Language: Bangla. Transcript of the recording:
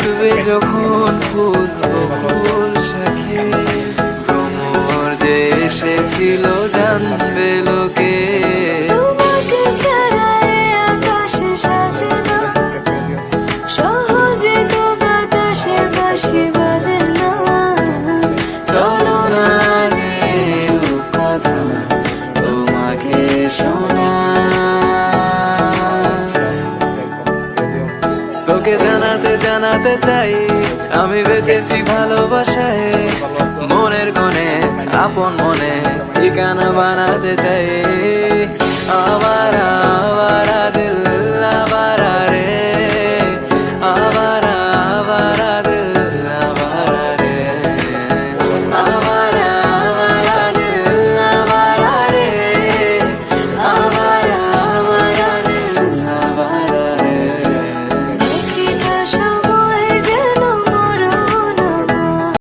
ফুটবে যখন ফুল বকুল শাখে, ভ্রমর যে এসেছিল জানবে লোকে। তোমাকে ছাড়া এ আকাশ সাজে না, সহজে তো বাতাসে বাঁশি বাজে না। চলো না যে কথা তোমাকে শোনা, তোকে জানাতে জানাতে চাই আমি বেঁচেছি ভালোবাসায়। মনের কোণে আপন মনে ঠিকানা বানাতে চাই